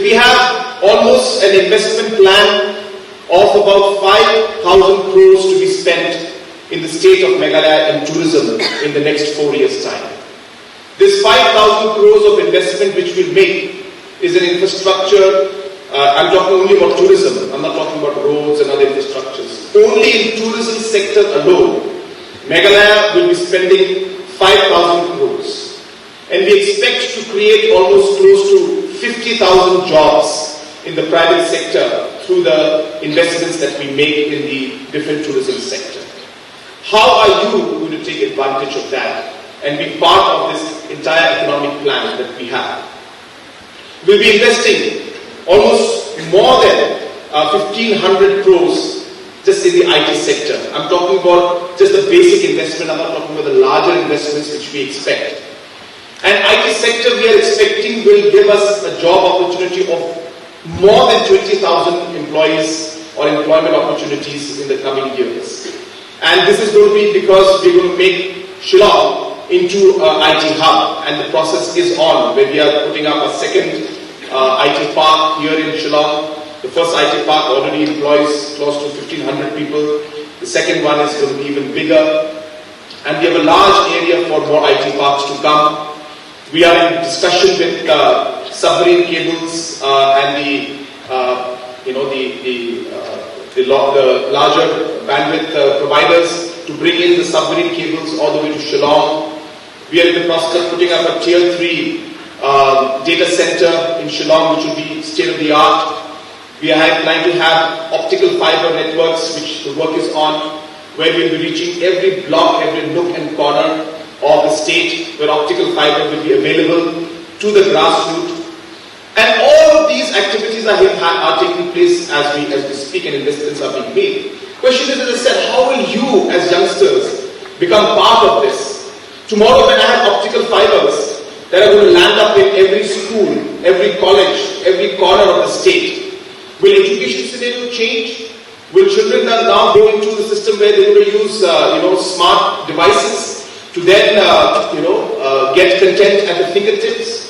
we have almost an investment plan of about 5,000 crores to be spent in the state of Meghalaya in tourism in the next 4 years' time. This 5,000 crores of investment which we'll make is an infrastructure. I'm talking only about tourism. I'm not talking about roads and other infrastructures. Only in tourism sector alone, Meghalaya will be spending 5,000 crores. And we expect to create almost close to 50,000 jobs in the private sector through the investments that we make in the different tourism sector. How are you going to take advantage of that and be part of this entire economic plan that we have? We'll be investing almost more than 1,500 crores just in the IT sector. I'm talking about just the basic investment. I'm not talking about the larger investments which we expect. And IT sector we are expecting will give us a job opportunity of more than 20,000 employees or employment opportunities in the coming years. And this is going to be because we're going to make Shillong into an IT hub, and the process is on, where we are putting up a second IT park here in Shillong. The first IT park already employs close to 1,500 people. The second one is going to be even bigger. And we have a large area for more IT parks to come. We are in discussion with submarine cables and the larger bandwidth providers to bring in the submarine cables all the way to Shillong. We are in the process of putting up a tier 3 data center in Shillong, which will be state of the art. We are planning to have optical fiber networks, which the work is on, where we will be reaching every block, every nook and corner of the state, where optical fiber will be available to the grassroots. And all of these activities are taking place as we speak, and investments are being made. Question is, as I said, how will you as youngsters become part of this? Tomorrow when I have optical fibers that are going to land up in every school, every college, every corner of the state, will education scenario change? Will children now go into the system where they're going to use smart devices to then get content at the fingertips?